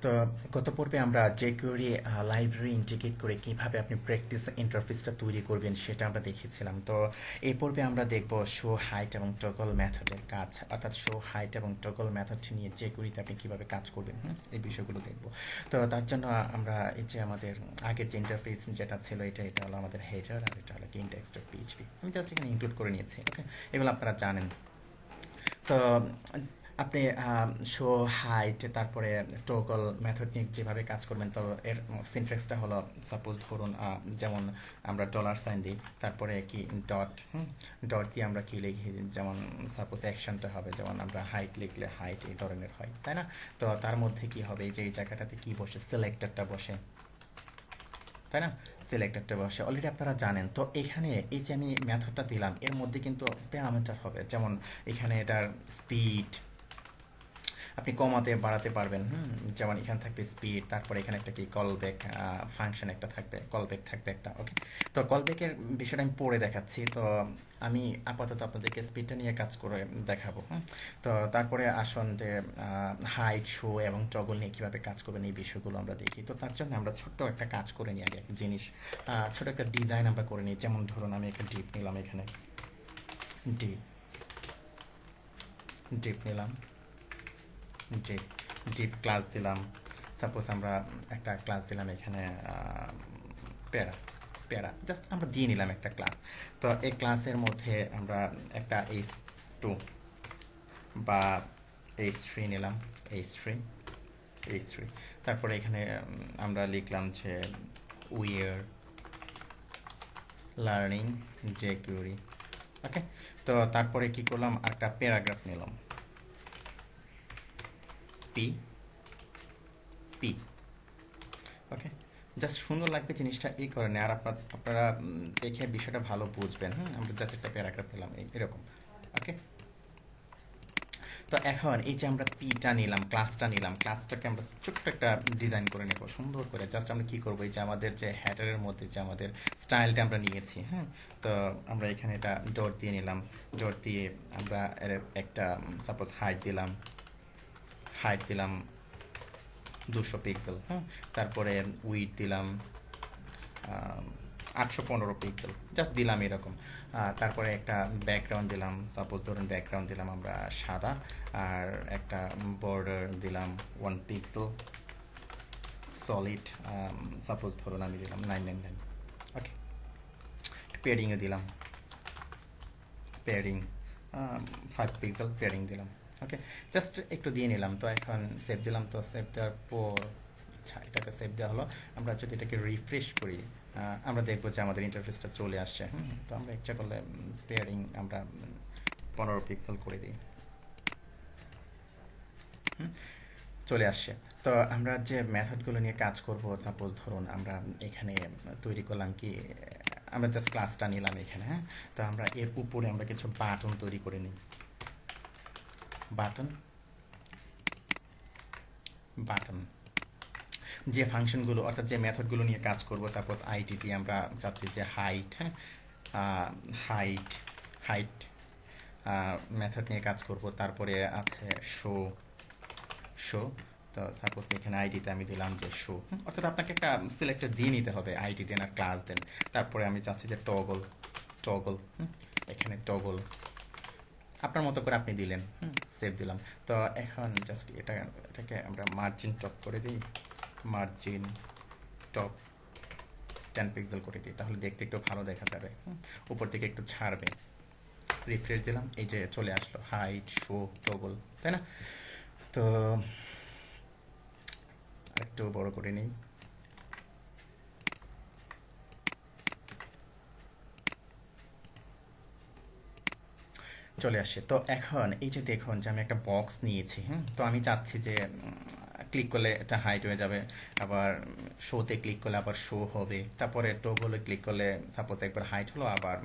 তো গত পর্বে আমরা jQuery লাইব্রেরি ইন্টিগ্রেট করে কিভাবে আপনি প্র্যাকটিস ইন্টারফেসটা তৈরি করবেন সেটা আমরা দেখেছিলাম। তো এই পর্বে আমরা দেখব শো হাইট এবং টগল মেথডের কাজ, অর্থাৎ শো হাইট এবং টগল মেথড নিয়ে jQueryতে আপনি কিভাবে কাজ করবেন, এই বিষয়গুলো দেখব। তো তার জন্য আমরা এই যে আমাদের আগের যে ইন্টারফেস যেটা ছিল এটা হলো আমাদের হেডার, আর এটা হলো index.php। আমি জাস্ট এখানে ইনক্লুড করে নিয়েছি। ওকে, এগুলো আপনারা জানেন। তো আপনি শো হাইট তারপরে টগল মেথড নিয়ে যেভাবে কাজ করবেন, তো এর সিনট্যাক্সটা হলো, সাপোজ ধরুন যেমন আমরা ডলার সাইন দিই, তারপরে কি ডট, ডট দিয়ে আমরা কি লিখি, যেমন সাপোজ অ্যাকশনটা হবে, যেমন আমরা হাইট লিখলে হাইট এই ধরনের হয়, তাই না? তো তার মধ্যে কি হবে, এই যে এই জায়গাটাতে কি বসে, সিলেক্টরটা বসে, তাই না? সিলেক্টরটা বসে অলরেডি আপনারা জানেন। তো এখানে এই যে আমি মেথডটা দিলাম, এর মধ্যে কিন্তু প্যারামিটার হবে, যেমন এখানে এটার স্পিড আপনি কমাতে বাড়াতে পারবেন। যেমন এখানে থাকবে স্পিড, তারপরে এখানে একটা কি কলব্যাক ফাংশন একটা থাকবে, কলব্যাক থাকবে একটা। ওকে, তো কলব্যাকের বিষয়টা আমি পড়ে দেখাচ্ছি। তো আমি আপাতত আপনাদেরকে স্পিডটা নিয়ে কাজ করে দেখাবো। তো তারপরে আসুন যে হাইট, শো এবং টগল নিয়ে কীভাবে কাজ করবেন এই বিষয়গুলো আমরা দেখি। তো তার জন্য আমরা ছোট্ট একটা কাজ করে নিই, আগে একটা জিনিস, ছোট একটা ডিজাইন আমরা করে নিই। যেমন ধরুন আমি একটা ডিপ নিলাম, এখানে ডিপ ডিপ নিলাম, ডিপ ডিপ ক্লাস দিলাম। সাপোজ আমরা একটা ক্লাস দিলাম এখানে প্যারা, প্যারা জাস্ট আমরা দিয়ে নিলাম একটা ক্লাস। তো এই ক্লাসের মধ্যে আমরা একটা h2 বা h3 নিলাম, h3 h3। তারপরে এখানে আমরা লিখলাম যে উইয়ার লার্নিং jQuery। ওকে, তো তারপরে কি করলাম, একটা প্যারাগ্রাফ নিলাম, পি পি। ওকে, জাস্ট সুন্দর লাগবে জিনিসটা এই কারণে, আর আপনারা দেখে বিষয়টা ভালো বুঝবেন। আমরা জাস্ট একটা প্যারাগ্রাফ নিলাম এরকম। ওকে, তো এখন এই যে আমরা পিটা নিলাম, ক্লাসটা নিলাম, ক্লাসটাকে আমরা ছোট্ট একটা ডিজাইন করে নেব সুন্দর করে। জাস্ট আমরা কি করবো, এই যে আমাদের যে হ্যাডারের মধ্যে যে আমাদের স্টাইলটা আমরা নিয়েছি, তো আমরা এখানে এটা ডট দিয়ে নিলাম, ডট দিয়ে আমরা একটা সাপোজ হাইট দিলাম, হাইট দিলাম 200 পিক্সেল। তারপরে উইড দিলাম 815 পিক্সেল, জাস্ট দিলাম এরকম। তারপরে একটা ব্যাকগ্রাউন্ড দিলাম, সাপোজ ধরুন ব্যাকগ্রাউন্ড দিলাম আমরা সাদা, আর একটা বর্ডার দিলাম 1 পিক্সেল সলিড, সাপোজ ধরুন আমি দিলাম 999। ওকে, প্যাডিংয়ে দিলাম, প্যাডিং 5 পিক্সেল প্যাডিং দিলাম। ওকে, জাস্ট একটু দিয়ে নিলাম। তো এখন সেভ দিলাম। তো সেভ দেওয়ার পর আচ্ছা এটাকে সেভ দেওয়া হলো। আমরা যদি এটাকে রিফ্রেশ করি, আমরা দেখবো যে আমাদের ইন্টারফেসটা চলে আসছে। তো আমরা ইচ্ছা করলে পেয়ারিং আমরা 15 পিক্সেল করে দিই, চলে আসছে। তো আমরা যে মেথডগুলো নিয়ে কাজ করব, সাপোজ ধরুন আমরা এখানে তৈরি করলাম কি, আমরা জাস্ট ক্লাসটা নিলাম এখানে। তো আমরা এর উপরে আমরা কিছু বাটন তৈরি করে নিই, বাটন বাটন যে ফাংশনগুলো অর্থাৎ যে মেথডগুলো নিয়ে কাজ করব, সাপোজ আইটি দিয়ে আমরা চাচ্ছি যে হাইট, হাইট হাইট মেথড নিয়ে কাজ করব। তারপরে আছে শো, শো। তো সাপোজ এখানে আইডিতে আমি দিলাম যে শো, অর্থাৎ আপনাকে একটা সিলেক্টর দিয়ে নিতে হবে, আইডি দেন আর ক্লাস দেন। তারপরে আমি চাচ্ছি যে টগল, টগল, এখানে টগল আপনার মতো করে আপনি দিলেন, সেভ দিলাম। তো এখন জাস্ট এটাকে আমরা মার্জিন টপ করে দিই, মার্জিন টপ 10 পিক্সেল করে দিই, তাহলে দেখতে একটু ভালো দেখা যাবে। উপর থেকে একটু ছাড়বে, রিফ্রেশ দিলাম, এই যে চলে আসলো হাইট, শো, টগল, তাই না? তো একটু বড় করে নিই, চলে আসছে। তো এখন এই যে দেখুন যে আমি একটা বক্স নিয়েছি, তো আমি চাচ্ছি যে ক্লিক করলে এটা হাইট হয়ে যাবে, আবার শোতে ক্লিক করলে আবার শো হবে, তারপরে টগলে ক্লিক করলে সাপোজ একবার হাইট হলো, আবার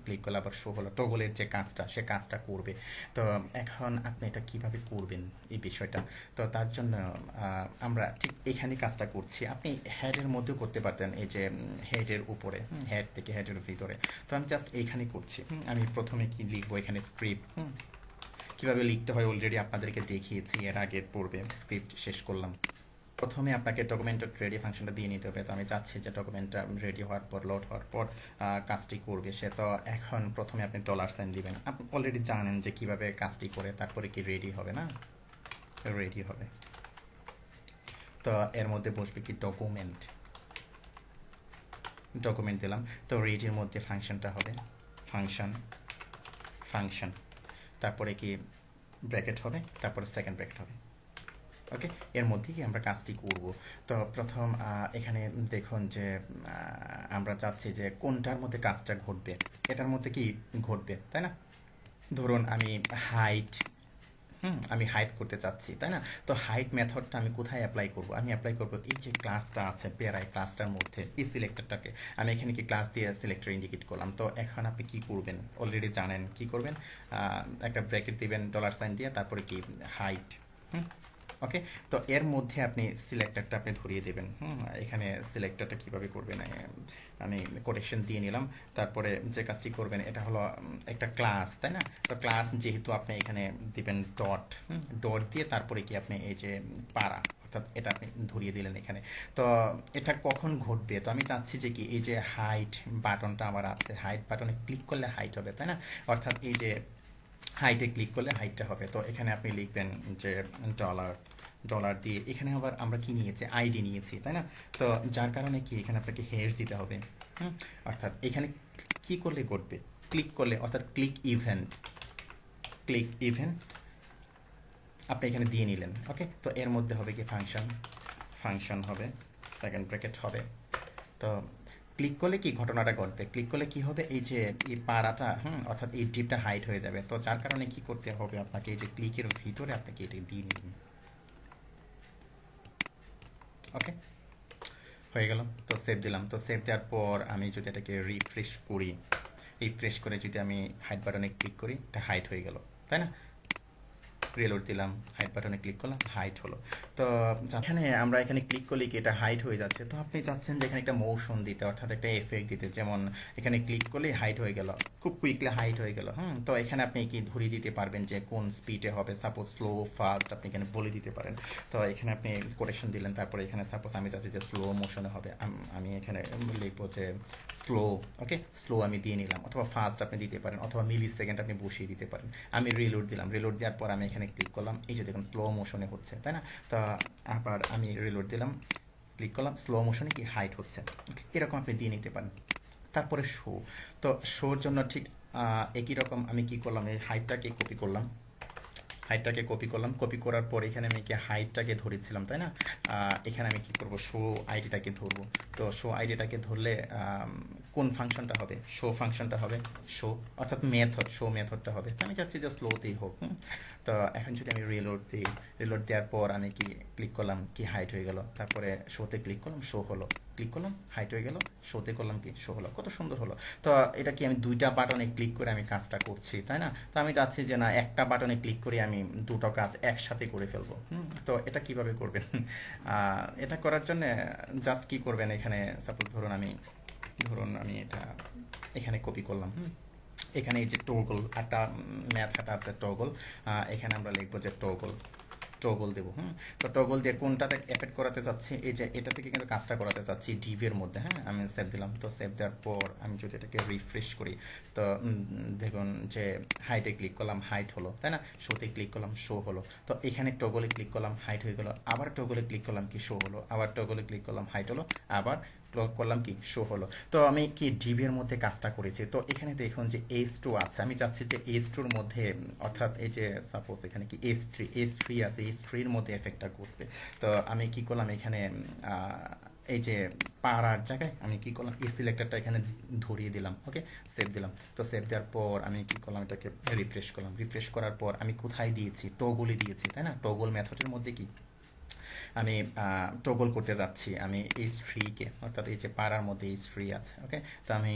ক্লিক করলে আবার শো হলো, টগলের যে কাজটা সে কাজটা করবে। তো এখন আপনি এটা কিভাবে করবেন এই বিষয়টা, তো তার জন্য আমরা ঠিক এখানে কাজটা করছি। আপনি হেডের মধ্যেও করতে পারতেন, এই যে হেডের উপরে, হেড থেকে হেডের ভিতরে। তো আমি জাস্ট এইখানে করছি। আমি প্রথমে কি লিখবো, এখানে স্ক্রিপ্ট, কিভাবে লিখতে হয় অলরেডি আপনাদেরকে দেখিয়েছি এর আগের পর্বে, স্ক্রিপ্ট শেষ করলাম। প্রথমে আপনাকে ডকুমেন্টেড রেডি ফাংশনটা দিয়ে নিতে হবে। তো আমি চাচ্ছি যে ডকুমেন্টটা রেডি হওয়ার পর, লোড হওয়ার পর কাজটি করবে সে। তো এখন প্রথমে আপনি $সাইন দিবেন। আপনি অলরেডি জানেন যে কিভাবে কাজটি করে তারপরে কি রেডি হবে না, রেডি হবে। তো এর মধ্যে বসবে কি ডকুমেন্ট, ডকুমেন্ট দিলাম। তো রেডির মধ্যে ফাংশনটা হবে ফাংশন, ফাংশন, তারপরে কি ব্র্যাকেট হবে, তারপরে সেকেন্ড ব্র্যাকেট হবে। ওকে, এর মধ্যে কি আমরা কাজটি করব। তো প্রথম এখানে দেখুন যে আমরা চাচ্ছি যে কোনটার মধ্যে কাজটা ঘটবে, এটার মধ্যে কি ঘটবে, তাই না? ধরুন আমি হাইট, আমি হাইট করতে চাচ্ছি, তাই না? তো হাইট মেথডটা আমি কোথায় অ্যাপ্লাই করব? আমি অ্যাপ্লাই করব এই যে ক্লাসটা আছে পেয়ারায়, ক্লাসটার মধ্যে এই সিলেক্টরটাকে আমি এখানে কি ক্লাস দিয়ে সিলেক্টর ইন্ডিকেট করলাম। তো এখন আপনি কি করবেন অলরেডি জানেন, কি করবেন, একটা ব্র্যাকেট দিবেন $সাইন দিয়ে, তারপরে কি হাইট। ওকে, তো এর মধ্যে আপনি সিলেক্টরটা আপনি ধরিয়ে দেবেন। এখানে সিলেক্টরটা কিভাবে করবেন আমি কোটেশন দিয়ে নিলাম। তারপরে যে কাজটি করবেন এটা হলো একটা ক্লাস, তাই না? তো ক্লাস যেহেতু আপনি এখানে দিবেন ডট, ডট দিয়ে তারপরে কি আপনি এই যে পারা, অর্থাৎ এটা আপনি ধরিয়ে দিলেন এখানে। তো এটা কখন ঘটবে? তো আমি চাচ্ছি যে কি এই যে হাইট বাটনটা আমার আছে, হাইট বাটনে ক্লিক করলে হাইট হবে, তাই না? অর্থাৎ এই যে হাইটে ক্লিক করলে হাইটটা হবে। তো এখানে আপনি লিখবেন যে ডলার দিয়ে, এখানে আবার আমরা কি নিয়েছি, আইডি নিয়েছি, তাই না? তো যার কারণে কি এখানে আপনাকে হ্যাশ দিতে হবে। অর্থাৎ এখানে কি করলে ঘটবে, ক্লিক করলে, অর্থাৎ ক্লিক ইভেন্ট, ক্লিক ইভেন্ট আপনি এখানে দিয়ে নিলেন। ওকে, তো এর মধ্যে হবে কি ফাংশন, ফাংশন হবে, সেকেন্ড ব্র্যাকেট হবে। তো ক্লিক করলে কি ঘটনাটা ঘটবে, ক্লিক করলে কি হবে, এই যে এই পাড়াটা, অর্থাৎ এই ডিপটা হাইট হয়ে যাবে। তো যার কারণে কি করতে হবে আপনাকে, এই যে ক্লিকের ভিতরে আপনাকে এটা দিয়ে নিন। ওকে, হয়ে গেল। তো সেভ দিলাম। তো সেভ দেওয়ার পর আমি যদি এটাকে রিফ্রেশ করি, রিফ্রেশ করে যদি আমি হাইট বাটনে ক্লিক করি, এটা হাইট হয়ে গেল, তাই না? রিলোড দিলাম, হাইট বাটনে ক্লিক করলাম, হাইট হলো। তো এখানে আমরা এখানে ক্লিক করলে কি এটা হাইট হয়ে যাচ্ছে। তো আপনি চাচ্ছেন যে এখানে একটা মোশন দিতে, অর্থাৎ একটা এফেক্ট দিতে, যেমন এখানে ক্লিক করলেই হাইট হয়ে গেল, খুব কুইকলি হাইট হয়ে গেল। তো এখানে আপনি কি ধরিয়ে দিতে পারবেন যে কোন স্পিডে হবে, সাপোজ স্লো, ফাস্ট, আপনি এখানে বলে দিতে পারেন। তো এখানে আপনি কোটেশন দিলেন, তারপরে এখানে সাপোজ আমি চাচ্ছি যে স্লো মোশনে হবে, আমি এখানে লিখবো যে স্লো। ওকে, স্লো আমি দিয়ে নিলাম, অথবা ফাস্ট আপনি দিতে পারেন, অথবা মিলি সেকেন্ড আপনি বসিয়ে দিতে পারেন। আমি রিলোড দিলাম, রিলোড দেওয়ার পর আমি এখানে ক্লিক করলাম, এই যে দেখুন স্লো মোশনে হচ্ছে, তাই না? তো আবার আমি রিলোড দিলাম, ক্লিক করলাম, স্লো মোশনে কি হাইট হচ্ছে। এরকম আপনি দিয়ে নিতে পারেন। তারপরে শো, তো শোর জন্য ঠিক একই রকম আমি কি করলাম, এই হাইটটাকে কপি করলাম, হাইটটাকে কপি করলাম, কপি করার পর এখানে আমি কি হাইটটাকে ধরেছিলাম, তাই না? এখানে আমি কি করব, শো আইডিটাকে ধরবো। তো শো আইডিটাকে ধরলে কোন ফাংশনটা হবে, শো ফাংশনটা হবে, শো অর্থাৎ মেথড, শো মেথডটা হবে। তো আমি চাচ্ছি যে স্লোতেই হোক। তো এখন যদি আমি রিলোড দিই, রিলোড দেওয়ার পর আমি কি ক্লিক করলাম, কি হাইট হয়ে গেল, তারপরে শোতে ক্লিক করলাম, শো হলো, ক্লিক করলাম, হাইট হয়ে গেল, শোতে করলাম কি শো হলো, কত সুন্দর হলো। তো এটা কি আমি দুইটা বাটনে ক্লিক করে আমি কাজটা করছি, তাই না? তো আমি চাচ্ছি যে না, একটা বাটনে ক্লিক করে আমি দুটো কাজ একসাথে করে ফেলবো। তো এটা কিভাবে করবেন, এটা করার জন্য জাস্ট কি করবেন, এখানে সাপোজ ধরুন আমি এটা এখানে কপি করলাম। এখানে এই যে টগল একটা ম্যাথড আছে, টগল, এখানে আমরা লিখবো যে টগল, টগল দেবো। তো টগল দিয়ে কোনটাতে এফেক্ট করাতে চাচ্ছি, এই যে এটা থেকে কিন্তু কাজটা করাতে চাচ্ছি ডিভের মধ্যে। আমি সেভ দিলাম। তো সেভ দেওয়ার পর আমি যদি এটাকে রিফ্রেশ করি, তো দেখুন যে হাইটে ক্লিক করলাম, হাইট হলো, তাই না? শোতে ক্লিক করলাম, শো হলো। তো এখানে টগলে ক্লিক করলাম, হাইট হয়ে গেল, আবার টগলে ক্লিক করলাম, কি শো হলো, আবার টগলে ক্লিক করলাম, হাইট হলো, আবার ক্লিক করলাম, কি শো হলো। তো আমি কি ডিভির মধ্যে কাজটা করেছি। তো এখানে দেখুন যে H2 আছে, আমি চাচ্ছি যে H2 এর মধ্যে, অর্থাৎ এই যে সাপোজ এখানে কি H3 আছে, H3 এর মধ্যে এফেক্টটা করবে। তো আমি কি করলাম, এখানে এই যে পাড়ার জায়গায় আমি কি করলাম, এই সিলেক্টরটা এখানে ধরিয়ে দিলাম। ওকে, সেভ দিলাম। তো সেভ দেওয়ার পর আমি কি করলাম, এটাকে রিফ্রেশ করলাম, রিফ্রেশ করার পর আমি কোথায় দিয়েছি, টগলে দিয়েছি, তাই না? টগল মেথডের মধ্যে কি আমি টগল করতে যাচ্ছি, আমি H3-কে, অর্থাৎ এই যে পাড়ার মধ্যে H3 আছে। ওকে, তো আমি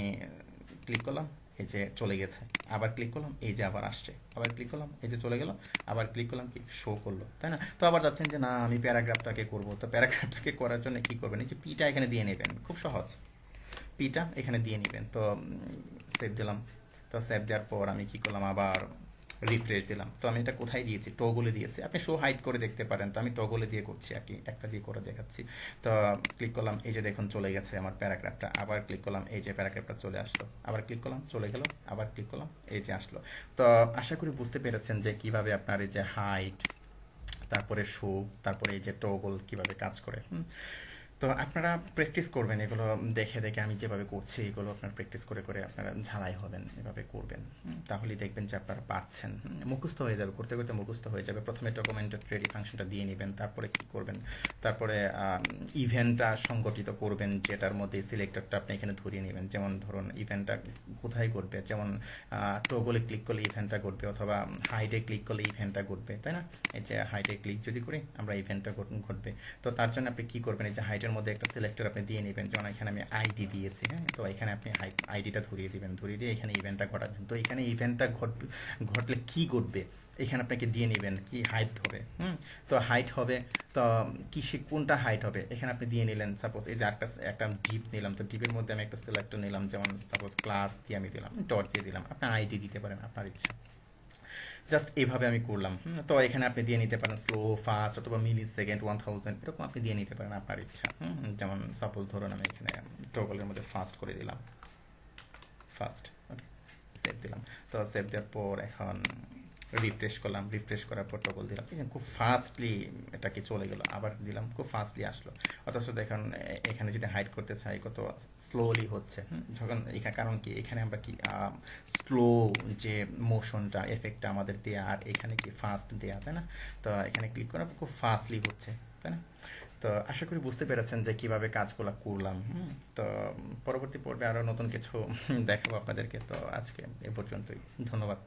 ক্লিক করলাম, এই যে চলে গেছে, আবার ক্লিক করলাম, এই যে আবার আসছে, আবার ক্লিক করলাম, এই যে চলে গেল, আবার ক্লিক করলাম, কি শো করলো, তাই না? তো আবার যাচ্ছেন যে না, আমি প্যারাগ্রাফটাকে করব। তো প্যারাগ্রাফটাকে করার জন্য কি করবেন, এই যে পিটা এখানে দিয়ে নেবেন, খুব সহজ, পিটা এখানে দিয়ে নেবেন। তো সেভ দিলাম। তো সেভ দেওয়ার পর আমি কি করলাম, আবার রিফ্রেশ দিলাম। তো আমি এটা কোথায় দিয়েছি, টগলে দিয়েছি, আপনি শো হাইড করে দেখতে পারেন। তো আমি টগলে দিয়ে করছি আর কি, একটা দিয়ে করে দেখাচ্ছি। তো ক্লিক করলাম, এই যে দেখুন চলে গেছে আমার প্যারাগ্রাফটা। আবার ক্লিক করলাম, এই যে প্যারাগ্রাফটা চলে আসলো। আবার ক্লিক করলাম, চলে গেল। আবার ক্লিক করলাম, এই যে আসলো। তো আশা করি বুঝতে পেরেছেন যে কিভাবে আপনার এই যে হাইট, তারপরে শো, তারপরে এই যে টগল কিভাবে কাজ করে। তো আপনারা প্র্যাকটিস করবেন এগুলো দেখে দেখে, আমি যেভাবে করছি এগুলো আপনারা প্র্যাকটিস করে করে আপনারা ঝালাই হবেন, এভাবে করবেন। তাহলেই দেখবেন যে আপনারা পারছেন। মুখস্থ হয়ে যাবে, করতে করতে মুখস্থ হয়ে যাবে। প্রথমে ডকুমেন্টেড রেডি ফাংশনটা দিয়ে নেবেন, তারপরে কি করবেন, তারপরে ইভেন্টটা সংগঠিত করবেন, যেটার মধ্যে সিলেক্টরটা আপনি এখানে ধরিয়ে নেবেন। যেমন ধরুন ইভেন্টটা কোথায় ঘটবে, যেমন টগলে ক্লিক করলে ইভেন্টটা ঘটবে, অথবা হাইডে ক্লিক করলে ইভেন্টটা ঘটবে, তাই না? এই যে হাইডে ক্লিক যদি করি আমরা ইভেন্টটা ঘটবে। তো তার জন্য আপনি কি করবেন, এই যে হাইটের মধ্যে একটা সিলেক্টর আপনি দিয়ে নেবেন। যেমন এখানে আমি আইডি দিয়েছি, হ্যাঁ, তো এখানে আপনি আইডিটা ধরিয়ে দিবেন, ধরিয়ে দিয়ে এখানে ইভেন্টটা ঘটাবেন। তো এখানে ইভেন্টটা ঘটলে কি ঘটবে এখানে আপনাকে দিয়ে নেবেন, কি হাইট হবে। তো হাইট হবে, তো কোনটা হাইট হবে এখানে আপনি দিয়ে নিলেন। সাপোজ এই যে একটা ডিপ নিলাম, তো ডিপের মধ্যে আমি একটা সিলেক্টর নিলাম, যেমন সাপোজ ক্লাস দিয়ে আমি দিলাম, ডট দিয়ে দিলাম। আপনি আইডি দিতে পারেন আপনার ইচ্ছা। জাস্ট এইভাবে আমি করলাম। তো এখানে আপনি দিয়ে নিতে পারেন স্লো, ফাস্ট, অথবা মিলি সেকেন্ড, 1000, এরকম আপনি দিয়ে নিতে পারেন আপনার ইচ্ছা। যেমন সাপোজ ধরুন আমি এখানে টগলের মধ্যে ফাস্ট করে দিলাম, ফাস্ট। ওকে, সেভ দিলাম। তো সেভ দেওয়ার পর এখন রিফ্রেশ করলাম, রিফ্রেশ করার পর টগল দিলাম, খুব ফাস্টলি এটাকে চলে গেল। আবার দিলাম, খুব ফাস্টলি আসলো। অথচ দেখুন এখানে যদি হাইড করতে চাই কত স্লোলি হচ্ছে। যখন এখানে কারণ কি, এখানে আমরা কি স্লো যে মোশনটা, এফেক্টটা আমাদের দেয়া, আর এখানে কি ফাস্ট দেয়া, তাই না? তো এখানে ক্লিক করার পর খুব ফাস্টলি হচ্ছে, তাই না? তো আশা করি বুঝতে পেরেছেন যে কিভাবে কাজগুলো করলাম। তো পরবর্তী পর্বে আরও নতুন কিছু দেখাবো আপনাদেরকে। তো আজকে এ পর্যন্তই, ধন্যবাদ।